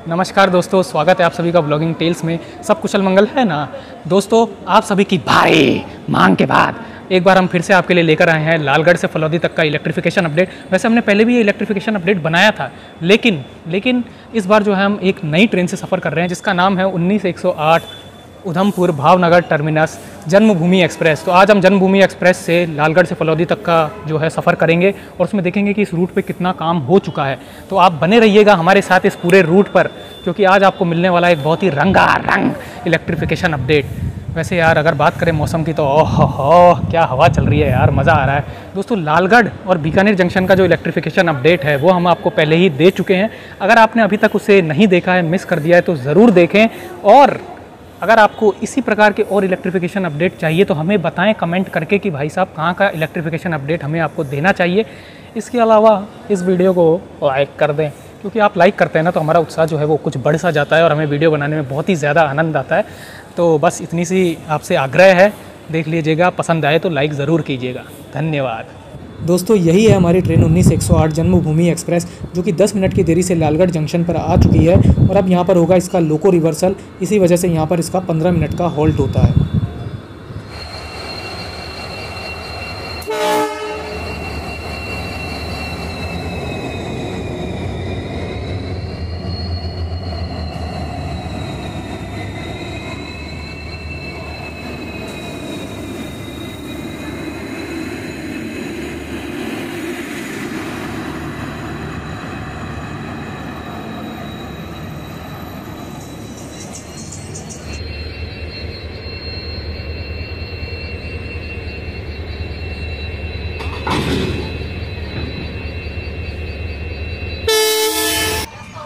नमस्कार दोस्तों, स्वागत है आप सभी का ब्लॉगिंग टेल्स में। सब कुशल मंगल है ना दोस्तों। आप सभी की भारी मांग के बाद एक बार हम फिर से आपके लिए लेकर आए हैं लालगढ़ से फलौदी तक का इलेक्ट्रिफिकेशन अपडेट। वैसे हमने पहले भी ये इलेक्ट्रिफिकेशन अपडेट बनाया था, लेकिन इस बार जो है हम एक नई ट्रेन से सफ़र कर रहे हैं जिसका नाम है 19-108 उधमपुर भावनगर टर्मिनस जन्मभूमि एक्सप्रेस। तो आज हम जन्मभूमि एक्सप्रेस से लालगढ़ से फलौदी तक का जो है सफ़र करेंगे और उसमें देखेंगे कि इस रूट पे कितना काम हो चुका है। तो आप बने रहिएगा हमारे साथ इस पूरे रूट पर, क्योंकि आज आपको मिलने वाला एक बहुत ही रंगारंग इलेक्ट्रिफिकेशन अपडेट। वैसे यार अगर बात करें मौसम की तो ओह क्या हवा चल रही है यार, मज़ा आ रहा है दोस्तों। लालगढ़ और बीकानेर जंक्शन का जो इलेक्ट्रिफिकेशन अपडेट है वो हम आपको पहले ही दे चुके हैं। अगर आपने अभी तक उसे नहीं देखा है, मिस कर दिया है, तो ज़रूर देखें। और अगर आपको इसी प्रकार के और इलेक्ट्रिफिकेशन अपडेट चाहिए तो हमें बताएं कमेंट करके कि भाई साहब कहाँ का इलेक्ट्रिफिकेशन अपडेट हमें आपको देना चाहिए। इसके अलावा इस वीडियो को लाइक कर दें, क्योंकि आप लाइक करते हैं ना तो हमारा उत्साह जो है वो कुछ बढ़ सा जाता है और हमें वीडियो बनाने में बहुत ही ज़्यादा आनंद आता है। तो बस इतनी सी आपसे आग्रह है, देख लीजिएगा, पसंद आए तो लाइक ज़रूर कीजिएगा। धन्यवाद दोस्तों, यही है हमारी ट्रेन 19-108 जन्मभूमि एक्सप्रेस, जो कि 10 मिनट की देरी से लालगढ़ जंक्शन पर आ चुकी है। और अब यहाँ पर होगा इसका लोको रिवर्सल, इसी वजह से यहाँ पर इसका 15 मिनट का हॉल्ट होता है।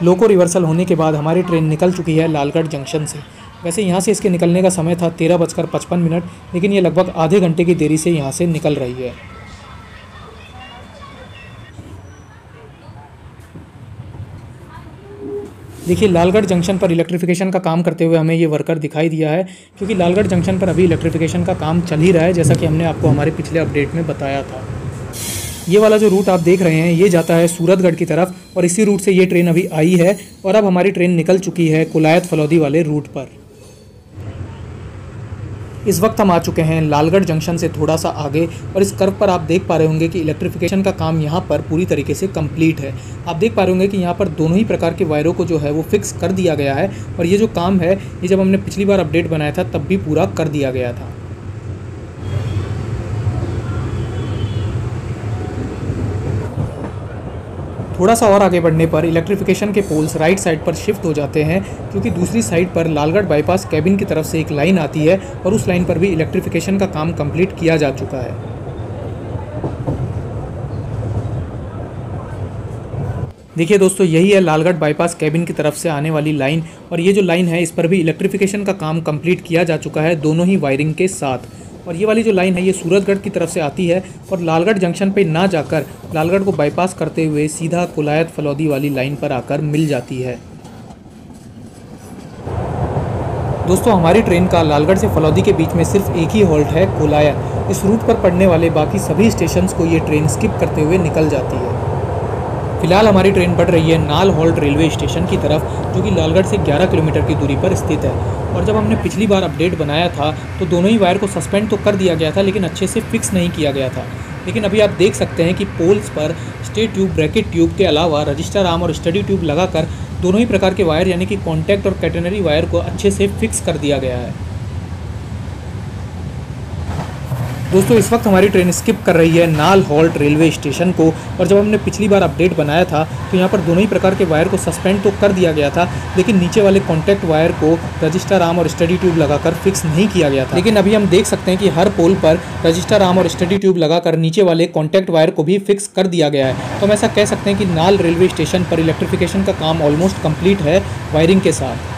लोको रिवर्सल होने के बाद हमारी ट्रेन निकल चुकी है लालगढ़ जंक्शन से। वैसे यहाँ से इसके निकलने का समय था 13:55, लेकिन ये लगभग आधे घंटे की देरी से यहाँ से निकल रही है। देखिए, लालगढ़ जंक्शन पर इलेक्ट्रिफिकेशन का काम करते हुए हमें ये वर्कर दिखाई दिया है, क्योंकि लालगढ़ जंक्शन पर अभी इलेक्ट्रिफिकेशन का काम चल ही रहा है, जैसा कि हमने आपको हमारे पिछले अपडेट में बताया था। ये वाला जो रूट आप देख रहे हैं ये जाता है सूरतगढ़ की तरफ, और इसी रूट से ये ट्रेन अभी आई है और अब हमारी ट्रेन निकल चुकी है कुलायत फलौदी वाले रूट पर। इस वक्त हम आ चुके हैं लालगढ़ जंक्शन से थोड़ा सा आगे, और इस कर्व पर आप देख पा रहे होंगे कि इलेक्ट्रिफिकेशन का काम यहाँ पर पूरी तरीके से कंप्लीट है। आप देख पा रहे होंगे कि यहाँ पर दोनों ही प्रकार के वायरों को जो है वो फिक्स कर दिया गया है, और ये जो काम है ये जब हमने पिछली बार अपडेट बनाया था तब भी पूरा कर दिया गया था। थोड़ा सा और आगे बढ़ने पर इलेक्ट्रिफिकेशन के पोल्स राइट साइड पर शिफ्ट हो जाते हैं, क्योंकि दूसरी साइड पर लालगढ़ बाईपास कैबिन की तरफ से एक लाइन आती है और उस लाइन पर भी इलेक्ट्रिफिकेशन का काम कंप्लीट किया जा चुका है। देखिए दोस्तों, यही है लालगढ़ बाईपास कैबिन की तरफ से आने वाली लाइन, और ये जो लाइन है इस पर भी इलेक्ट्रिफिकेशन का काम कंप्लीट किया जा चुका है दोनों ही वायरिंग के साथ। और ये वाली जो लाइन है ये सूरतगढ़ की तरफ से आती है और लालगढ़ जंक्शन पे ना जाकर लालगढ़ को बाईपास करते हुए सीधा कुलायत फलौदी वाली लाइन पर आकर मिल जाती है। दोस्तों, हमारी ट्रेन का लालगढ़ से फलौदी के बीच में सिर्फ एक ही हॉल्ट है, कुलायत। इस रूट पर पड़ने वाले बाकी सभी स्टेशंस को ये ट्रेन स्किप करते हुए निकल जाती है। फिलहाल हमारी ट्रेन बढ़ रही है नाल हॉल्ट रेलवे स्टेशन की तरफ, जो कि लालगढ़ से 11 किलोमीटर की दूरी पर स्थित है। और जब हमने पिछली बार अपडेट बनाया था तो दोनों ही वायर को सस्पेंड तो कर दिया गया था, लेकिन अच्छे से फिक्स नहीं किया गया था। लेकिन अभी आप देख सकते हैं कि पोल्स पर स्टे ट्यूब, ब्रैकेट ट्यूब के अलावा रजिस्टर आर्म और स्टडी ट्यूब लगाकर दोनों ही प्रकार के वायर यानी कि कॉन्टैक्ट और कैटेनरी वायर को अच्छे से फिक्स कर दिया गया है। दोस्तों, इस वक्त हमारी ट्रेन स्किप कर रही है नाल हॉल्ट रेलवे स्टेशन को, और जब हमने पिछली बार अपडेट बनाया था तो यहाँ पर दोनों ही प्रकार के वायर को सस्पेंड तो कर दिया गया था, लेकिन नीचे वाले कॉन्टैक्ट वायर को रजिस्टर आर्म और स्टडी ट्यूब लगाकर फिक्स नहीं किया गया था। लेकिन अभी हम देख सकते हैं कि हर पोल पर रजिस्टर आर्म और स्टडी ट्यूब लगाकर नीचे वाले कॉन्टैक्ट वायर को भी फिक्स कर दिया गया है। तो हम ऐसा कह सकते हैं कि नाल रेलवे स्टेशन पर इलेक्ट्रिफिकेशन का काम ऑलमोस्ट कंप्लीट है वायरिंग के साथ।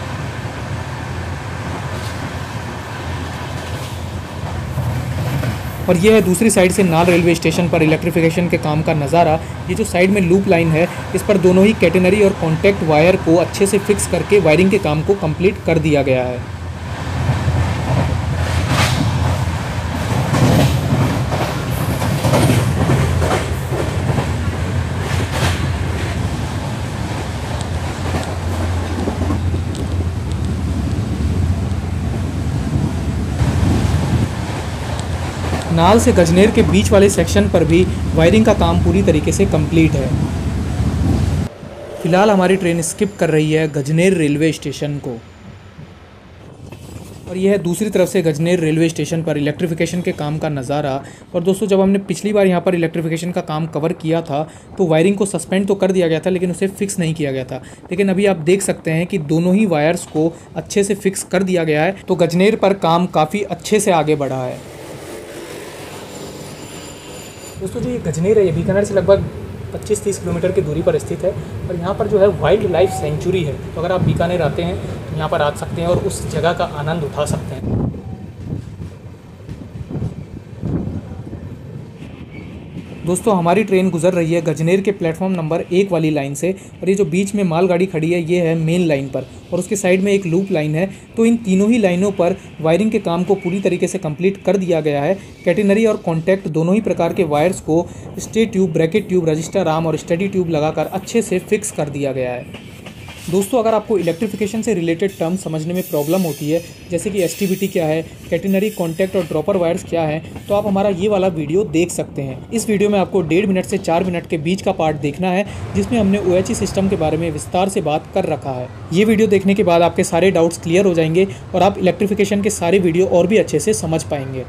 और ये है दूसरी साइड से नाल रेलवे स्टेशन पर इलेक्ट्रिफिकेशन के काम का नज़ारा। ये जो साइड में लूप लाइन है इस पर दोनों ही कैटेनरी और कॉन्टैक्ट वायर को अच्छे से फिक्स करके वायरिंग के काम को कंप्लीट कर दिया गया है। नाल से गजनेर के बीच वाले सेक्शन पर भी वायरिंग का काम पूरी तरीके से कंप्लीट है। फिलहाल हमारी ट्रेन स्किप कर रही है गजनेर रेलवे स्टेशन को, और यह है दूसरी तरफ से गजनेर रेलवे स्टेशन पर इलेक्ट्रिफिकेशन के काम का नज़ारा। और दोस्तों, जब हमने पिछली बार यहाँ पर इलेक्ट्रिफिकेशन का काम कवर किया था तो वायरिंग को सस्पेंड तो कर दिया गया था, लेकिन उसे फिक्स नहीं किया गया था। लेकिन अभी आप देख सकते हैं कि दोनों ही वायर्स को अच्छे से फिक्स कर दिया गया है, तो गजनेर पर काम काफ़ी अच्छे से आगे बढ़ा है। दोस्तों, जो ये गजनेर है ये बीकानेर से लगभग 25-30 किलोमीटर की दूरी पर स्थित है, और यहाँ पर जो है वाइल्ड लाइफ सेंचुरी है। तो अगर आप बीकानेर आते हैं तो यहाँ पर आ सकते हैं और उस जगह का आनंद उठा सकते हैं। दोस्तों, हमारी ट्रेन गुजर रही है गजनेर के प्लेटफॉर्म नंबर 1 वाली लाइन से, और ये जो बीच में मालगाड़ी खड़ी है ये है मेन लाइन पर, और उसके साइड में एक लूप लाइन है। तो इन तीनों ही लाइनों पर वायरिंग के काम को पूरी तरीके से कंप्लीट कर दिया गया है। कैटेनरी और कॉन्टैक्ट दोनों ही प्रकार के वायर्स को stay tube, bracket tube, register arm और स्टडी ट्यूब लगाकर अच्छे से फिक्स कर दिया गया है। दोस्तों, अगर आपको इलेक्ट्रिफिकेशन से रिलेटेड टर्म समझने में प्रॉब्लम होती है, जैसे कि एसटीबीटी क्या है, कैटेनरी, कॉन्टैक्ट और ड्रॉपर वायर्स क्या है, तो आप हमारा ये वाला वीडियो देख सकते हैं। इस वीडियो में आपको 1.5 मिनट से 4 मिनट के बीच का पार्ट देखना है, जिसमें हमने OHE सिस्टम के बारे में विस्तार से बात कर रखा है। ये वीडियो देखने के बाद आपके सारे डाउट्स क्लियर हो जाएंगे और आप इलेक्ट्रिफिकेशन के सारे वीडियो और भी अच्छे से समझ पाएंगे।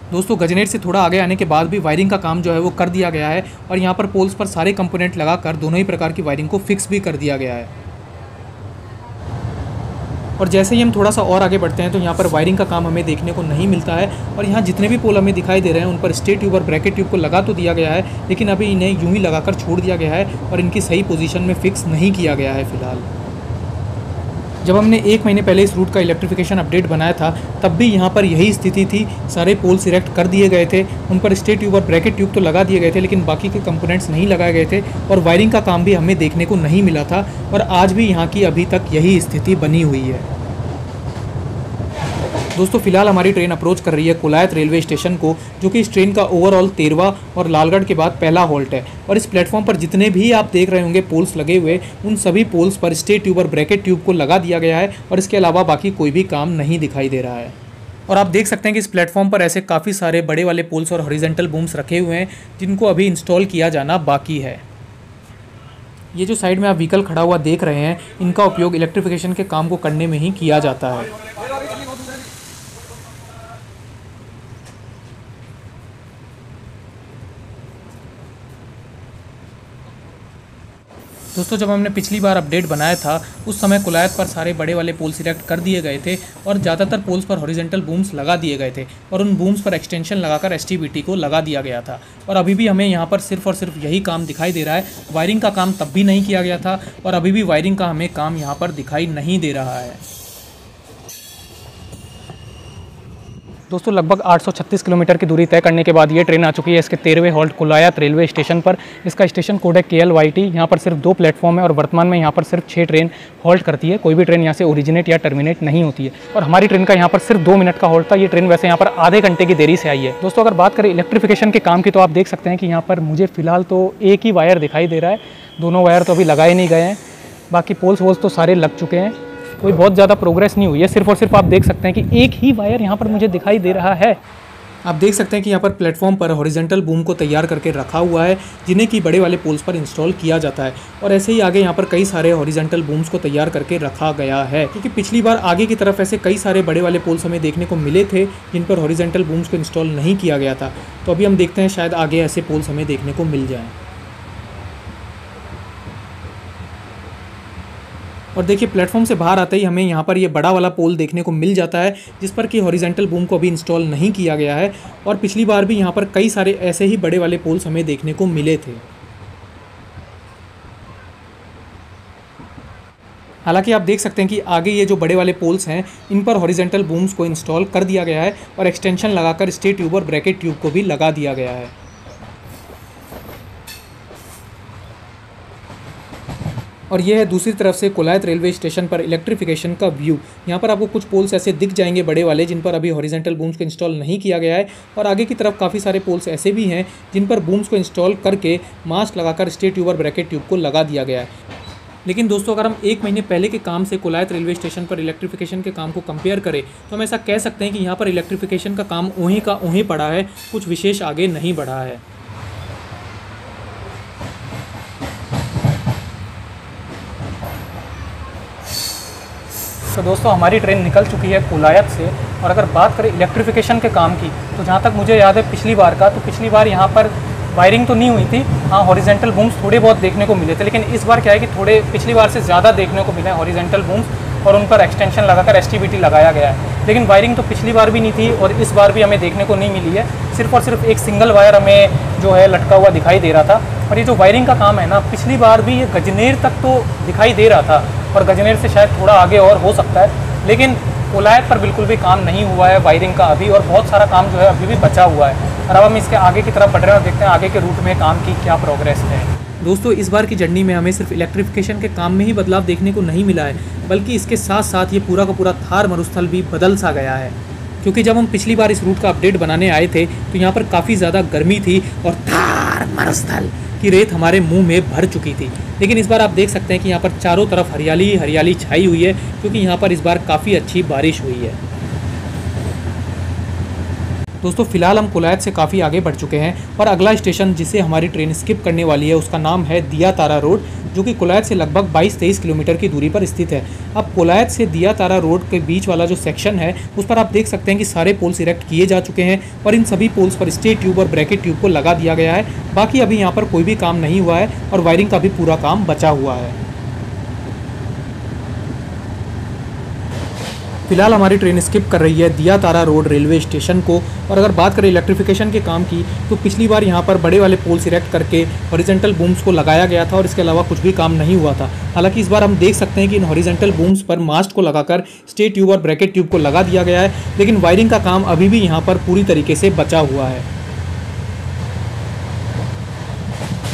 दोस्तों, गजनेर से थोड़ा आगे आने के बाद भी वायरिंग का काम जो है वो कर दिया गया है, और यहाँ पर पोल्स पर सारे कंपोनेंट लगाकर दोनों ही प्रकार की वायरिंग को फिक्स भी कर दिया गया है। और जैसे ही हम थोड़ा सा और आगे बढ़ते हैं तो यहाँ पर वायरिंग का काम हमें देखने को नहीं मिलता है, और यहाँ जितने भी पोल हमें दिखाई दे रहे हैं उन पर स्टे ट्यूब और ब्रैकेट ट्यूब को लगा तो दिया गया है, लेकिन अभी इन्हें यूं ही लगाकर छोड़ दिया गया है और इनकी सही पोजीशन में फिक्स नहीं किया गया है फिलहाल। जब हमने 1 महीने पहले इस रूट का इलेक्ट्रिफिकेशन अपडेट बनाया था तब भी यहाँ पर यही स्थिति थी। सारे पोल सिलेक्ट कर दिए गए थे, उन पर स्टे ट्यूब और ब्रैकेट ट्यूब तो लगा दिए गए थे, लेकिन बाकी के कंपोनेंट्स नहीं लगाए गए थे, और वायरिंग का काम भी हमें देखने को नहीं मिला था, और आज भी यहाँ की अभी तक यही स्थिति बनी हुई है। दोस्तों, फिलहाल हमारी ट्रेन अप्रोच कर रही है कोलायत रेलवे स्टेशन को, जो कि इस ट्रेन का ओवरऑल 13वां और लालगढ़ के बाद पहला हॉल्ट है। और इस प्लेटफॉर्म पर जितने भी आप देख रहे होंगे पोल्स लगे हुए, उन सभी पोल्स पर स्टे ट्यूब और ब्रैकेट ट्यूब को लगा दिया गया है, और इसके अलावा बाकी कोई भी काम नहीं दिखाई दे रहा है। और आप देख सकते हैं कि इस प्लेटफॉर्म पर ऐसे काफ़ी सारे बड़े वाले पोल्स और हॉरिजॉन्टल बूम्स रखे हुए हैं, जिनको अभी इंस्टॉल किया जाना बाकी है। ये जो साइड में आप व्हीकल खड़ा हुआ देख रहे हैं, इनका उपयोग इलेक्ट्रिफिकेशन के काम को करने में ही किया जाता है। दोस्तों, जब हमने पिछली बार अपडेट बनाया था उस समय कोलायत पर सारे बड़े वाले पोल सिलेक्ट कर दिए गए थे, और ज़्यादातर पोल्स पर हॉरिजॉन्टल बूम्स लगा दिए गए थे, और उन बूम्स पर एक्सटेंशन लगाकर एसटीबीटी को लगा दिया गया था। और अभी भी हमें यहाँ पर सिर्फ और सिर्फ यही काम दिखाई दे रहा है। वायरिंग का काम तब भी नहीं किया गया था, और अभी भी वायरिंग का हमें काम यहाँ पर दिखाई नहीं दे रहा है। दोस्तों, लगभग 836 किलोमीटर की दूरी तय करने के बाद ये ट्रेन आ चुकी है इसके 13वें हॉल्ट कोलायत रेलवे स्टेशन पर। इसका स्टेशन कोड है KLYT। यहाँ पर सिर्फ 2 प्लेटफॉर्म है, और वर्तमान में यहाँ पर सिर्फ 6 ट्रेन हॉल्ट करती है। कोई भी ट्रेन यहाँ से ओरिजिनेट या टर्मिनेट नहीं होती है, और हमारी ट्रेन का यहाँ पर सिर्फ 2 मिनट का हॉल्ट था। ये ट्रेन वैसे यहाँ पर आधे घंटे की देरी से आई है। दोस्तों, अगर बात करें इलेक्ट्रिफिकेशन के काम की, तो आप देख सकते हैं कि यहाँ पर मुझे फिलहाल तो एक ही वायर दिखाई दे रहा है, दोनों वायर तो अभी लगाए नहीं गए हैं। बाकी पोल्स वोल्स तो सारे लग चुके हैं, कोई बहुत ज़्यादा प्रोग्रेस नहीं हुई है। सिर्फ और सिर्फ आप देख सकते हैं कि एक ही वायर यहाँ पर मुझे दिखाई दे रहा है। आप देख सकते हैं कि यहाँ पर प्लेटफॉर्म पर हॉरिजॉन्टल बूम को तैयार करके रखा हुआ है, जिन्हें कि बड़े वाले पोल्स पर इंस्टॉल किया जाता है। और ऐसे ही आगे यहाँ पर कई सारे हॉरिजॉन्टल बूम्स को तैयार करके रखा गया है, क्योंकि पिछली बार आगे की तरफ ऐसे कई सारे बड़े वाले पोल्स हमें देखने को मिले थे जिन पर हॉरिजॉन्टल बूम्स को इंस्टॉल नहीं किया गया था। तो अभी हम देखते हैं शायद आगे ऐसे पोल्स हमें देखने को मिल जाएँ। और देखिए, प्लेटफॉर्म से बाहर आते ही हमें यहाँ पर ये बड़ा वाला पोल देखने को मिल जाता है, जिस पर कि हॉरिजॉन्टल बूम को अभी इंस्टॉल नहीं किया गया है। और पिछली बार भी यहाँ पर कई सारे ऐसे ही बड़े वाले पोल्स हमें देखने को मिले थे। हालांकि आप देख सकते हैं कि आगे ये जो बड़े वाले पोल्स हैं, इन पर हॉरिजॉन्टल बूम्स को इंस्टॉल कर दिया गया है, और एक्सटेंशन लगाकर स्टे ट्यूब और ब्रैकेट ट्यूब को भी लगा दिया गया है। और यह है दूसरी तरफ से कोलायत रेलवे स्टेशन पर इलेक्ट्रिफिकेशन का व्यू। यहाँ पर आपको कुछ पोल्स ऐसे दिख जाएंगे बड़े वाले, जिन पर अभी हॉरिजॉन्टल बूम्स को इंस्टॉल नहीं किया गया है, और आगे की तरफ काफ़ी सारे पोल्स ऐसे भी हैं जिन पर बूम्स को इंस्टॉल करके मास्ट लगाकर स्टे ट्यूब और ब्रैकेट ट्यूब को लगा दिया गया है। लेकिन दोस्तों अगर हम 1 महीने पहले के काम से कोलायत रेलवे स्टेशन पर इलेक्ट्रिफिकेशन के काम को कंपेयर करें तो हम ऐसा कह सकते हैं कि यहाँ पर इलेक्ट्रिफिकेशन का काम वहीं का वहीं पड़ा है, कुछ विशेष आगे नहीं बढ़ा है। तो दोस्तों हमारी ट्रेन निकल चुकी है कोलायत से, और अगर बात करें इलेक्ट्रिफिकेशन के काम की तो जहाँ तक मुझे याद है पिछली बार यहाँ पर वायरिंग तो नहीं हुई थी। हाँ, हॉरिजेंटल बूम्स थोड़े बहुत देखने को मिले थे, लेकिन इस बार क्या है कि थोड़े पिछली बार से ज़्यादा देखने को मिले हैं हॉरिजेंटल बूम्स, और उन पर एक्सटेंशन लगाकर एसटीबीटी लगाया गया है। लेकिन वायरिंग तो पिछली बार भी नहीं थी और इस बार भी हमें देखने को नहीं मिली है। सिर्फ और सिर्फ एक सिंगल वायर हमें जो है लटका हुआ दिखाई दे रहा था। और ये जो वायरिंग का काम है ना, पिछली बार भी ये गजनेर तक तो दिखाई दे रहा था, और गजनेर से शायद थोड़ा आगे और हो सकता है, लेकिन कोलायत पर बिल्कुल भी काम नहीं हुआ है वायरिंग का अभी, और बहुत सारा काम जो है अभी भी बचा हुआ है। और अब हम इसके आगे की तरफ बढ़ रहे हैं और देखते हैं आगे के रूट में काम की क्या प्रोग्रेस है। दोस्तों इस बार की जर्नी में हमें सिर्फ इलेक्ट्रिफिकेशन के काम में ही बदलाव देखने को नहीं मिला है, बल्कि इसके साथ साथ ये पूरा का पूरा थार मरुस्थल भी बदल सा गया है। क्योंकि जब हम पिछली बार इस रूट का अपडेट बनाने आए थे तो यहाँ पर काफ़ी ज़्यादा गर्मी थी और थार मरुस्थल की रेत हमारे मुंह में भर चुकी थी। लेकिन इस बार आप देख सकते हैं कि यहाँ पर चारों तरफ हरियाली हरियाली छाई हुई है, क्योंकि यहाँ पर इस बार काफ़ी अच्छी बारिश हुई है। दोस्तों फिलहाल हम कोलायत से काफ़ी आगे बढ़ चुके हैं और अगला स्टेशन जिसे हमारी ट्रेन स्किप करने वाली है उसका नाम है दिया तारा रोड, जो कि कोलायत से लगभग 22-23 किलोमीटर की दूरी पर स्थित है। अब कोलायत से दिया तारा रोड के बीच वाला जो सेक्शन है उस पर आप देख सकते हैं कि सारे पोल्स इरेक्ट किए जा चुके हैं और इन सभी पोल्स पर स्टे ट्यूब और ब्रैकेट ट्यूब को लगा दिया गया है। बाकी अभी यहाँ पर कोई भी काम नहीं हुआ है और वायरिंग का भी पूरा काम बचा हुआ है। फिलहाल हमारी ट्रेन स्किप कर रही है दिया तारा रोड रेलवे स्टेशन को। और अगर बात करें इलेक्ट्रिफिकेशन के काम की तो पिछली बार यहाँ पर बड़े वाले पोल्स इरेक्ट करके हॉरिजेंटल बूम्स को लगाया गया था और इसके अलावा कुछ भी काम नहीं हुआ था। हालांकि इस बार हम देख सकते हैं कि इन हॉरिजेंटल बूम्स पर मास्ट को लगाकर स्टे ट्यूब और ब्रैकेट ट्यूब को लगा दिया गया है, लेकिन वायरिंग का काम अभी भी यहाँ पर पूरी तरीके से बचा हुआ है।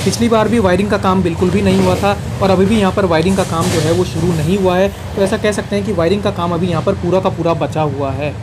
पिछली बार भी वायरिंग का काम बिल्कुल भी नहीं हुआ था और अभी भी यहाँ पर वायरिंग का काम जो है वो शुरू नहीं हुआ है, तो ऐसा कह सकते हैं कि वायरिंग का काम अभी यहाँ पर पूरा का पूरा बचा हुआ है।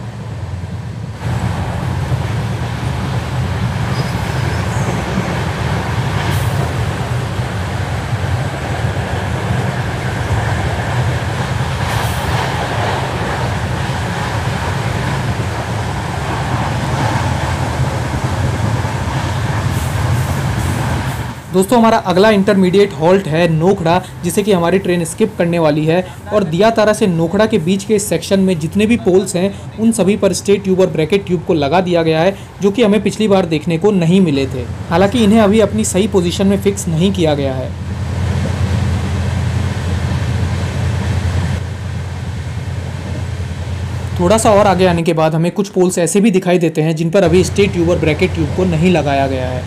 दोस्तों हमारा अगला इंटरमीडिएट हॉल्ट है नोखड़ा, जिसे कि हमारी ट्रेन स्किप करने वाली है। और दिया तारा से नोखड़ा के बीच के सेक्शन में जितने भी पोल्स हैं उन सभी पर स्टे ट्यूब और ब्रैकेट ट्यूब को लगा दिया गया है, जो कि हमें पिछली बार देखने को नहीं मिले थे। हालांकि इन्हें अभी अपनी सही पोजीशन में फिक्स नहीं किया गया है। थोड़ा सा और आगे आने के बाद हमें कुछ पोल्स ऐसे भी दिखाई देते हैं जिन पर अभी स्टे ट्यूब और ब्रैकेट ट्यूब को नहीं लगाया गया है।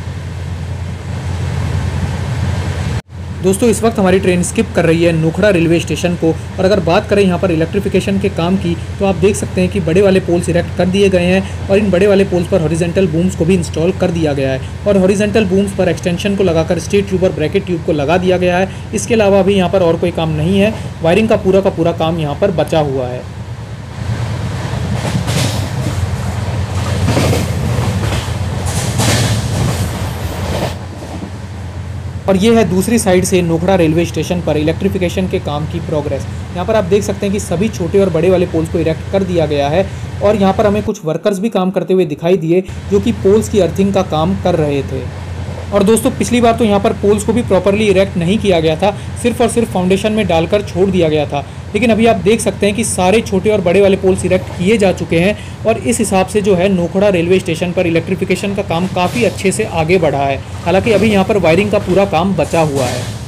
दोस्तों इस वक्त हमारी ट्रेन स्किप कर रही है नोखड़ा रेलवे स्टेशन को। और अगर बात करें यहाँ पर इलेक्ट्रिफिकेशन के काम की तो आप देख सकते हैं कि बड़े वाले पोल्स इरेक्ट कर दिए गए हैं और इन बड़े वाले पोल्स पर हॉरिजेंटल बूम्स को भी इंस्टॉल कर दिया गया है और हॉरिजेंटल बूम्स पर एक्सटेंशन को लगाकर स्टे ट्यूब और ब्रैकेट ट्यूब को लगा दिया गया है। इसके अलावा अभी यहाँ पर और कोई काम नहीं है, वायरिंग का पूरा काम यहाँ पर बचा हुआ है। और ये है दूसरी साइड से नोखड़ा रेलवे स्टेशन पर इलेक्ट्रिफिकेशन के काम की प्रोग्रेस। यहाँ पर आप देख सकते हैं कि सभी छोटे और बड़े वाले पोल्स को इरेक्ट कर दिया गया है और यहाँ पर हमें कुछ वर्कर्स भी काम करते हुए दिखाई दिए जो कि पोल्स की अर्थिंग का काम कर रहे थे। और दोस्तों पिछली बार तो यहाँ पर पोल्स को भी प्रॉपरली इरेक्ट नहीं किया गया था, सिर्फ और सिर्फ फाउंडेशन में डालकर छोड़ दिया गया था। लेकिन अभी आप देख सकते हैं कि सारे छोटे और बड़े वाले पोल्स इरेक्ट किए जा चुके हैं और इस हिसाब से जो है नोखड़ा रेलवे स्टेशन पर इलेक्ट्रिफिकेशन का काम काफ़ी अच्छे से आगे बढ़ा है। हालांकि अभी यहाँ पर वायरिंग का पूरा काम बचा हुआ है।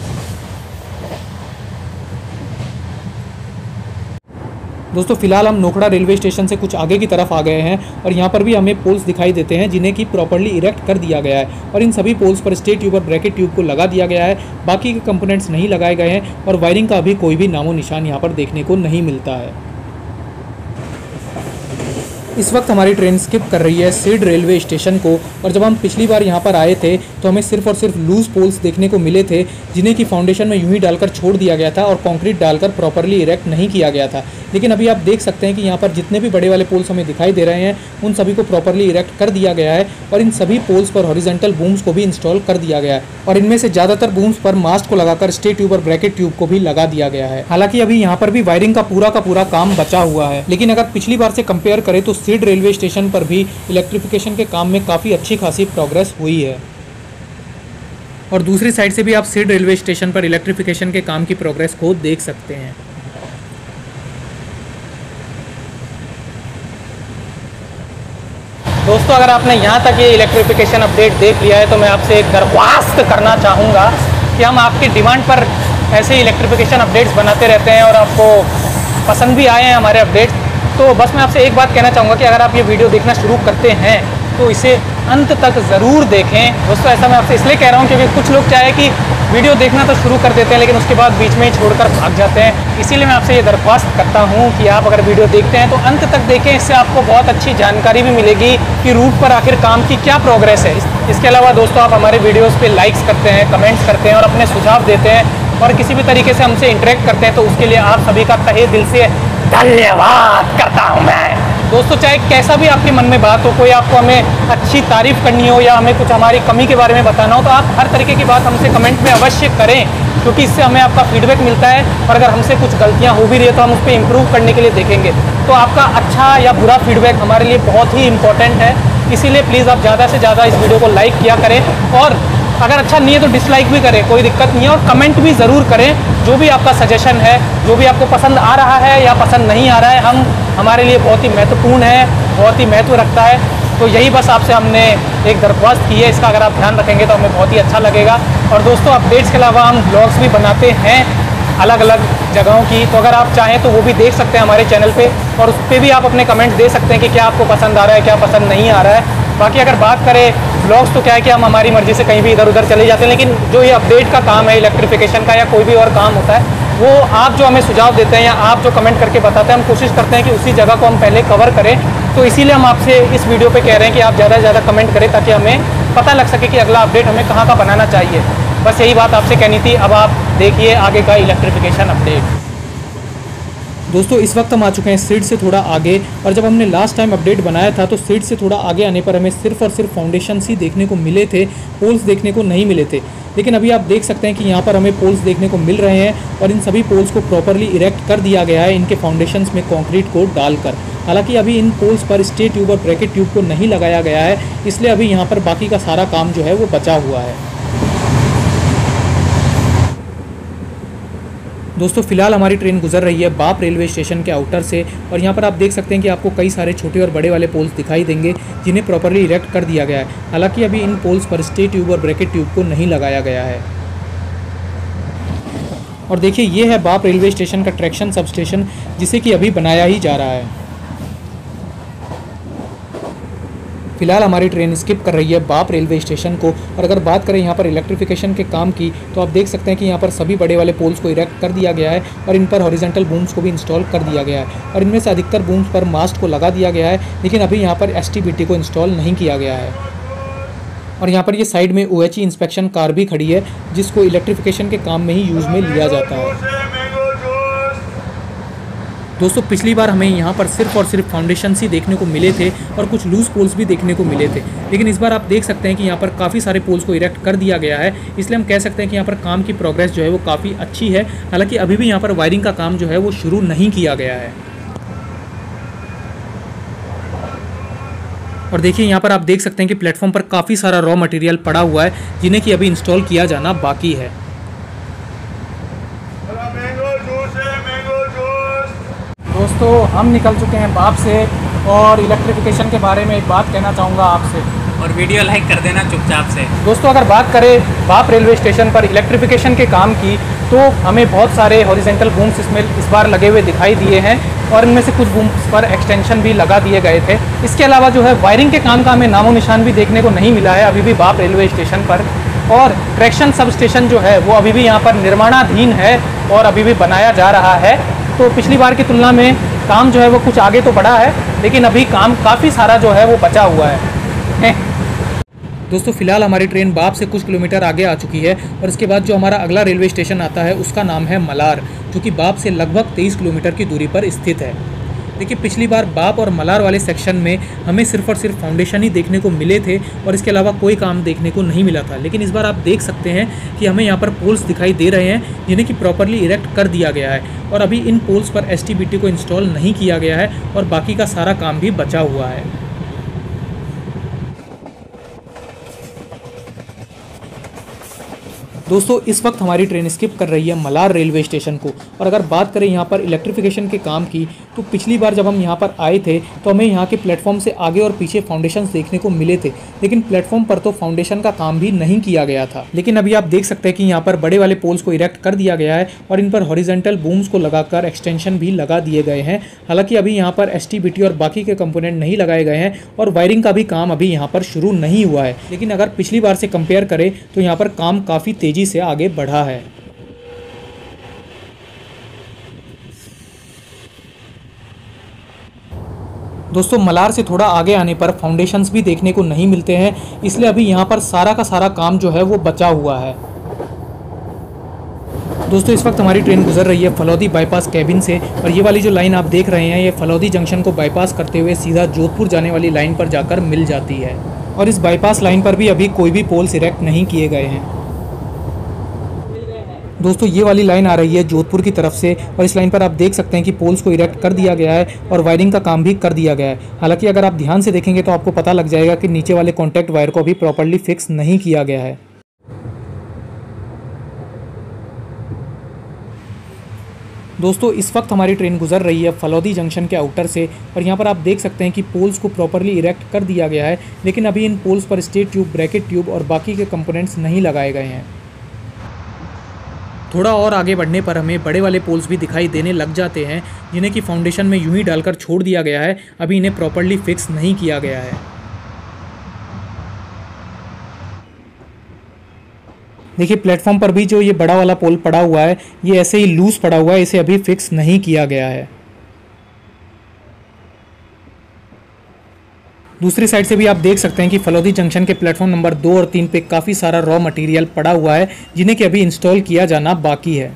दोस्तों फिलहाल हम नोखड़ा रेलवे स्टेशन से कुछ आगे की तरफ आ गए हैं और यहाँ पर भी हमें पोल्स दिखाई देते हैं जिन्हें कि प्रॉपर्ली इरेक्ट कर दिया गया है और इन सभी पोल्स पर स्टे ट्यूब और ब्रैकेट ट्यूब को लगा दिया गया है। बाकी के कंपोनेंट्स नहीं लगाए गए हैं और वायरिंग का अभी कोई भी नामो निशान यहाँ पर देखने को नहीं मिलता है। इस वक्त हमारी ट्रेन स्किप कर रही है सीड रेलवे स्टेशन को। और जब हम पिछली बार यहाँ पर आए थे तो हमें सिर्फ और सिर्फ लूज पोल्स देखने को मिले थे, जिन्हें की फाउंडेशन में यूं ही डालकर छोड़ दिया गया था और कंक्रीट डालकर प्रॉपरली इरेक्ट नहीं किया गया था। लेकिन अभी आप देख सकते हैं कि यहाँ पर जितने भी बड़े वाले पोल्स हमें दिखाई दे रहे हैं उन सभी को प्रॉपरली इरेक्ट कर दिया गया है और इन सभी पोल्स पर हॉरिजॉन्टल बूम्स को भी इंस्टॉल कर दिया गया है और इनमें से ज़्यादातर बूम्स पर मास्ट को लगाकर स्टे ट्यूब और ब्रैकेट ट्यूब को भी लगा दिया गया है। हालांकि अभी यहाँ पर भी वायरिंग का पूरा काम बचा हुआ है, लेकिन अगर पिछली बार से कंपेयर करें तो सीड रेलवे स्टेशन पर भी इलेक्ट्रिफिकेशन के काम में काफ़ी अच्छी खासी प्रोग्रेस हुई है। और दूसरी साइड से भी आप सीड रेलवे स्टेशन पर इलेक्ट्रिफिकेशन के काम की प्रोग्रेस को देख सकते हैं। दोस्तों, अगर आपने यहाँ तक ये इलेक्ट्रिफिकेशन अपडेट देख लिया है तो मैं आपसे एक दरख्वास्त करना चाहूँगा कि हम आपकी डिमांड पर ऐसे इलेक्ट्रिफिकेशन अपडेट्स बनाते रहते हैं और आपको पसंद भी आए हैं हमारे अपडेट्स। तो बस मैं आपसे एक बात कहना चाहूँगा कि अगर आप ये वीडियो देखना शुरू करते हैं तो इसे अंत तक ज़रूर देखें। दोस्तों, ऐसा मैं आपसे इसलिए कह रहा हूँ क्योंकि कुछ लोग चाहे कि वीडियो देखना तो शुरू कर देते हैं लेकिन उसके बाद बीच में ही छोड़कर भाग जाते हैं। इसीलिए मैं आपसे ये दरख्वास्त करता हूँ कि आप अगर वीडियो देखते हैं तो अंत तक देखें। इससे आपको बहुत अच्छी जानकारी भी मिलेगी कि रूट पर आखिर काम की क्या प्रोग्रेस है। इसके अलावा दोस्तों, आप हमारे वीडियोज़ पर लाइक्स करते हैं, कमेंट्स करते हैं और अपने सुझाव देते हैं और किसी भी तरीके से हमसे इंटरेक्ट करते हैं, तो उसके लिए आप सभी का तहे दिल से धन्यवाद करता हूँ मैं। दोस्तों, चाहे कैसा भी आपके मन में बात हो, कोई आपको हमें अच्छी तारीफ करनी हो या हमें कुछ हमारी कमी के बारे में बताना हो, तो आप हर तरीके की बात हमसे कमेंट में अवश्य करें, क्योंकि इससे हमें आपका फीडबैक मिलता है और अगर हमसे कुछ गलतियां हो भी रही है तो हम उस पर इम्प्रूव करने के लिए देखेंगे। तो आपका अच्छा या बुरा फीडबैक हमारे लिए बहुत ही इंपॉर्टेंट है। इसीलिए प्लीज़ आप ज़्यादा से ज़्यादा इस वीडियो को लाइक किया करें और अगर अच्छा नहीं है तो डिसलाइक भी करें, कोई दिक्कत नहीं है। और कमेंट भी ज़रूर करें जो भी आपका सजेशन है, जो भी आपको पसंद आ रहा है या पसंद नहीं आ रहा है, हमारे लिए बहुत ही महत्वपूर्ण है, बहुत ही महत्व रखता है। तो यही बस आपसे हमने एक दरख्वास्त की है, इसका अगर आप ध्यान रखेंगे तो हमें बहुत ही अच्छा लगेगा। और दोस्तों, अपडेट्स के अलावा हम ब्लॉग्स भी बनाते हैं अलग अलग जगहों की, तो अगर आप चाहें तो वो भी देख सकते हैं हमारे चैनल पे और उस पर भी आप अपने कमेंट्स दे सकते हैं कि क्या आपको पसंद आ रहा है, क्या पसंद नहीं आ रहा है। बाकी अगर बात करें ब्लॉग्स, तो क्या है कि हम हमारी मर्ज़ी से कहीं भी इधर उधर चले जाते हैं, लेकिन जो ये अपडेट का काम है, इलेक्ट्रिफिकेशन का या कोई भी और काम होता है, वो आप जो हमें सुझाव देते हैं या आप जो कमेंट करके बताते हैं, हम कोशिश करते हैं कि उसी जगह को हम पहले कवर करें। तो इसीलिए हम आपसे इस वीडियो पे कह रहे हैं कि आप ज़्यादा से ज़्यादा कमेंट करें ताकि हमें पता लग सके कि अगला अपडेट हमें कहाँ का बनाना चाहिए। बस यही बात आपसे कहनी थी। अब आप देखिए आगे का इलेक्ट्रिफिकेशन अपडेट। दोस्तों, इस वक्त हम आ चुके हैं सीड से थोड़ा आगे और जब हमने लास्ट टाइम अपडेट बनाया था तो सीड से थोड़ा आगे आने पर हमें सिर्फ और सिर्फ फाउंडेशंस ही देखने को मिले थे, पोल्स देखने को नहीं मिले थे। लेकिन अभी आप देख सकते हैं कि यहाँ पर हमें पोल्स देखने को मिल रहे हैं और इन सभी पोल्स को प्रॉपरली इरेक्ट कर दिया गया है इनके फाउंडेशंस में कंक्रीट को डालकर। हालांकि अभी इन पोल्स पर स्टे ट्यूब और ब्रैकेट ट्यूब को नहीं लगाया गया है, इसलिए अभी यहाँ पर बाकी का सारा काम जो है वो बचा हुआ है। दोस्तों, फिलहाल हमारी ट्रेन गुजर रही है बाप रेलवे स्टेशन के आउटर से और यहाँ पर आप देख सकते हैं कि आपको कई सारे छोटे और बड़े वाले पोल्स दिखाई देंगे जिन्हें प्रॉपरली इरेक्ट कर दिया गया है। हालांकि अभी इन पोल्स पर स्टे ट्यूब और ब्रैकेट ट्यूब को नहीं लगाया गया है। और देखिए, ये है बाप रेलवे स्टेशन का ट्रैक्शन सब स्टेशन, जिसे कि अभी बनाया ही जा रहा है। फिलहाल हमारी ट्रेन स्किप कर रही है बाप रेलवे स्टेशन को और अगर बात करें यहाँ पर इलेक्ट्रिफिकेशन के काम की, तो आप देख सकते हैं कि यहाँ पर सभी बड़े वाले पोल्स को इरेक्ट कर दिया गया है और इन पर हॉरिजॉन्टल बूम्स को भी इंस्टॉल कर दिया गया है और इनमें से अधिकतर बूम्स पर मास्ट को लगा दिया गया है, लेकिन अभी यहाँ पर STBT को इंस्टॉल नहीं किया गया है। और यहाँ पर ये साइड में OHE इंस्पेक्शन कार भी खड़ी है, जिसको इलेक्ट्रिफिकेशन के काम में ही यूज़ में लिया जाता है। दोस्तों, पिछली बार हमें यहाँ पर सिर्फ और सिर्फ फाउंडेशन ही देखने को मिले थे और कुछ लूज पोल्स भी देखने को मिले थे, लेकिन इस बार आप देख सकते हैं कि यहाँ पर काफ़ी सारे पोल्स को इरेक्ट कर दिया गया है। इसलिए हम कह सकते हैं कि यहाँ पर काम की प्रोग्रेस जो है वो काफ़ी अच्छी है। हालांकि अभी भी यहाँ पर वायरिंग का काम जो है वो शुरू नहीं किया गया है। और देखिए, यहाँ पर आप देख सकते हैं कि प्लेटफॉर्म पर काफ़ी सारा रॉ मटेरियल पड़ा हुआ है, जिन्हें कि अभी इंस्टॉल किया जाना बाकी है। दोस्तों, हम निकल चुके हैं बाप से और इलेक्ट्रिफिकेशन के बारे में एक बात कहना चाहूँगा आपसे। और वीडियो लाइक कर देना चुपचाप से। दोस्तों, अगर बात करें बाप रेलवे स्टेशन पर इलेक्ट्रिफिकेशन के काम की, तो हमें बहुत सारे हॉरिजॉन्टल बूम्स इसमें इस बार लगे हुए दिखाई दिए हैं और इनमें से कुछ बूम्स पर एक्सटेंशन भी लगा दिए गए थे। इसके अलावा जो है वायरिंग के काम का हमें नामो निशान भी देखने को नहीं मिला है अभी भी बाप रेलवे स्टेशन पर। और ट्रैक्शन सब स्टेशन जो है वो अभी भी यहाँ पर निर्माणाधीन है और अभी भी बनाया जा रहा है। तो पिछली बार की तुलना में काम जो है वो कुछ आगे तो बढ़ा है, लेकिन अभी काम काफ़ी सारा जो है वो बचा हुआ है। दोस्तों फिलहाल हमारी ट्रेन बाप से कुछ किलोमीटर आगे आ चुकी है और इसके बाद जो हमारा अगला रेलवे स्टेशन आता है उसका नाम है मलार, जो कि बाप से लगभग 23 किलोमीटर की दूरी पर स्थित है। देखिए पिछली बार बाप और मलार वाले सेक्शन में हमें सिर्फ और सिर्फ फाउंडेशन ही देखने को मिले थे और इसके अलावा कोई काम देखने को नहीं मिला था, लेकिन इस बार आप देख सकते हैं कि हमें यहाँ पर पोल्स दिखाई दे रहे हैं जिन्हें कि प्रॉपरली इरेक्ट कर दिया गया है और अभी इन पोल्स पर STBT को इंस्टॉल नहीं किया गया है और बाकी का सारा काम भी बचा हुआ है। दोस्तों इस वक्त हमारी ट्रेन स्किप कर रही है मलार रेलवे स्टेशन को और अगर बात करें यहाँ पर इलेक्ट्रिफिकेशन के काम की तो पिछली बार जब हम यहाँ पर आए थे तो हमें यहाँ के प्लेटफॉर्म से आगे और पीछे फाउंडेशंस देखने को मिले थे, लेकिन प्लेटफॉर्म पर तो फाउंडेशन का काम भी नहीं किया गया था। लेकिन अभी आप देख सकते हैं कि यहाँ पर बड़े वाले पोल्स को इरेक्ट कर दिया गया है और इन पर हॉरिजॉन्टल बूम्स को लगाकर एक्सटेंशन भी लगा दिए गए हैं। हालांकि अभी यहाँ पर STBT और बाकी के कंपोनेंट नहीं लगाए गए हैं और वायरिंग का भी काम अभी यहाँ पर शुरू नहीं हुआ है, लेकिन अगर पिछली बार से कंपेयर करें तो यहाँ पर काम काफ़ी तेज़ी से आगे बढ़ा है। दोस्तों मलार से थोड़ा आगे आने पर फाउंडेशंस भी देखने को नहीं मिलते हैं, इसलिए अभी यहाँ पर सारा का सारा काम जो है वो बचा हुआ है। दोस्तों इस वक्त हमारी ट्रेन गुजर रही है फलौदी बाईपास कैबिन से और ये वाली जो लाइन आप देख रहे हैं ये फलौदी जंक्शन को बाईपास करते हुए सीधा जोधपुर जाने वाली लाइन पर जाकर मिल जाती है और इस बाईपास लाइन पर भी अभी कोई भी पोल्स इरेक्ट नहीं किए गए हैं। दोस्तों ये वाली लाइन आ रही है जोधपुर की तरफ से और इस लाइन पर आप देख सकते हैं कि पोल्स को इरेक्ट कर दिया गया है और वायरिंग का काम भी कर दिया गया है। हालांकि अगर आप ध्यान से देखेंगे तो आपको पता लग जाएगा कि नीचे वाले कॉन्टैक्ट वायर को अभी प्रॉपर्ली फिक्स नहीं किया गया है। दोस्तों इस वक्त हमारी ट्रेन गुजर रही है फलौदी जंक्शन के आउटर से और यहाँ पर आप देख सकते हैं कि पोल्स को प्रॉपर्ली इरेक्ट कर दिया गया है, लेकिन अभी इन पोल्स पर स्टेट ट्यूब, ब्रैकेट ट्यूब और बाकी के कंपोनेंट्स नहीं लगाए गए हैं। थोड़ा और आगे बढ़ने पर हमें बड़े वाले पोल्स भी दिखाई देने लग जाते हैं जिन्हें कि फाउंडेशन में यूं ही डालकर छोड़ दिया गया है, अभी इन्हें प्रॉपर्ली फिक्स नहीं किया गया है। देखिए प्लेटफॉर्म पर भी जो ये बड़ा वाला पोल पड़ा हुआ है ये ऐसे ही लूज पड़ा हुआ है, इसे अभी फिक्स नहीं किया गया है। दूसरी साइड से भी आप देख सकते हैं कि फलौदी जंक्शन के प्लेटफॉर्म नंबर 2 और 3 पे काफ़ी सारा रॉ मटेरियल पड़ा हुआ है जिन्हें कि अभी इंस्टॉल किया जाना बाकी है।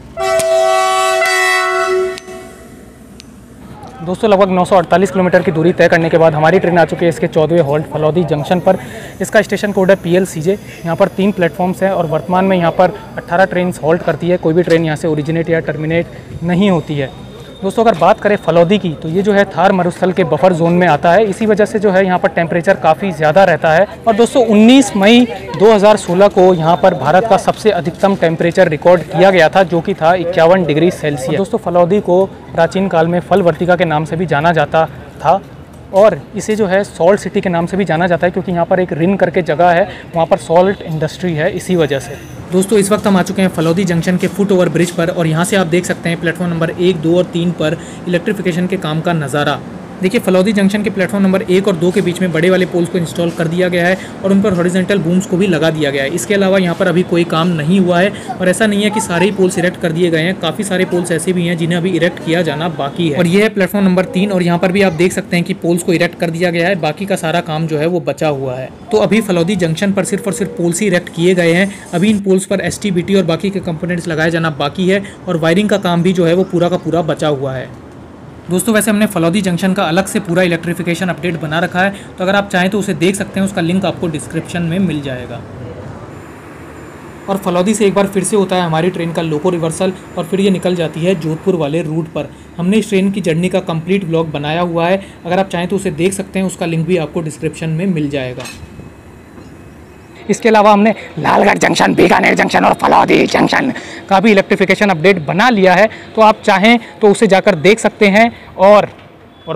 दोस्तों लगभग 948 किलोमीटर की दूरी तय करने के बाद हमारी ट्रेन आ चुकी है इसके 14वें हॉल्ट फलौदी जंक्शन पर। इसका स्टेशन कोड है PLCJ। यहाँ पर 3 प्लेटफॉर्म्स हैं और वर्तमान में यहाँ पर 18 ट्रेन हॉल्ट करती है। कोई भी ट्रेन यहाँ से ओरिजिनेट या टर्मिनेट नहीं होती है। दोस्तों अगर बात करें फलौदी की तो ये जो है थार मरुस्थल के बफर जोन में आता है, इसी वजह से जो है यहाँ पर टेम्परेचर काफ़ी ज़्यादा रहता है। और दोस्तों 19 मई 2016 को यहाँ पर भारत का सबसे अधिकतम टेम्परेचर रिकॉर्ड किया गया था जो कि था 51 डिग्री सेल्सियस। दोस्तों फलौदी को प्राचीन काल में फल वर्तिका के नाम से भी जाना जाता था और इसे जो है सॉल्ट सिटी के नाम से भी जाना जाता है क्योंकि यहाँ पर एक रिन करके जगह है, वहाँ पर सॉल्ट इंडस्ट्री है, इसी वजह से। दोस्तों इस वक्त हम आ चुके हैं फलौदी जंक्शन के फुट ओवर ब्रिज पर और यहाँ से आप देख सकते हैं प्लेटफॉर्म नंबर 1, 2 और 3 पर इलेक्ट्रिफिकेशन के काम का नज़ारा। देखिए फलौदी जंक्शन के प्लेटफॉर्म नंबर 1 और 2 के बीच में बड़े वाले पोल्स को इंस्टॉल कर दिया गया है और उन पर हॉरिजॉन्टल बूम्स को भी लगा दिया गया है। इसके अलावा यहाँ पर अभी कोई काम नहीं हुआ है और ऐसा नहीं है कि सारे ही पोल्स इरेक्ट कर दिए गए हैं, काफ़ी सारे पोल्स ऐसे भी हैं जिन्हें अभी इरेक्ट किया जाना बाकी है। और ये है प्लेटफॉर्म नंबर 3 और यहाँ पर भी आप देख सकते हैं कि पोल्स को इरेक्ट कर दिया गया है, बाकी का सारा काम जो है वो बचा हुआ है। तो अभी फलौदी जंक्शन पर सिर्फ और सिर्फ पोल्स ही इरेक्ट किए गए हैं, अभी इन पोल्स पर STBT और बाकी के कंपोनेंट्स लगाए जाना बाकी है और वायरिंग का काम भी जो है वो पूरा का पूरा बचा हुआ है। दोस्तों वैसे हमने फलौदी जंक्शन का अलग से पूरा इलेक्ट्रिफिकेशन अपडेट बना रखा है, तो अगर आप चाहें तो उसे देख सकते हैं, उसका लिंक आपको डिस्क्रिप्शन में मिल जाएगा। और फलौदी से एक बार फिर से होता है हमारी ट्रेन का लोको रिवर्सल और फिर ये निकल जाती है जोधपुर वाले रूट पर। हमने इस ट्रेन की जर्नी का कंप्लीट व्लॉग बनाया हुआ है, अगर आप चाहें तो उसे देख सकते हैं, उसका लिंक भी आपको डिस्क्रिप्शन में मिल जाएगा। इसके अलावा हमने लालगढ़ जंक्शन, बीकानेर जंक्शन और फलौदी जंक्शन का भी इलेक्ट्रिफिकेशन अपडेट बना लिया है, तो आप चाहें तो उसे जाकर देख सकते हैं। और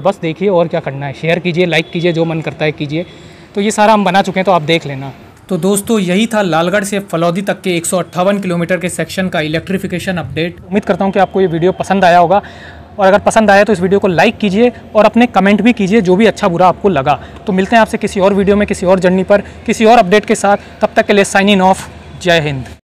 बस देखिए और क्या करना है, शेयर कीजिए, लाइक कीजिए, जो मन करता है कीजिए। तो ये सारा हम बना चुके हैं, तो आप देख लेना। तो दोस्तों यही था लालगढ़ से फलौदी तक के 158 किलोमीटर के सेक्शन का इलेक्ट्रिफिकेशन अपडेट। उम्मीद करता हूँ कि आपको ये वीडियो पसंद आया होगा और अगर पसंद आया तो इस वीडियो को लाइक कीजिए और अपने कमेंट भी कीजिए जो भी अच्छा बुरा आपको लगा। तो मिलते हैं आपसे किसी और वीडियो में, किसी और जर्नी पर, किसी और अपडेट के साथ। तब तक के लिए साइनिंग ऑफ। जय हिंद।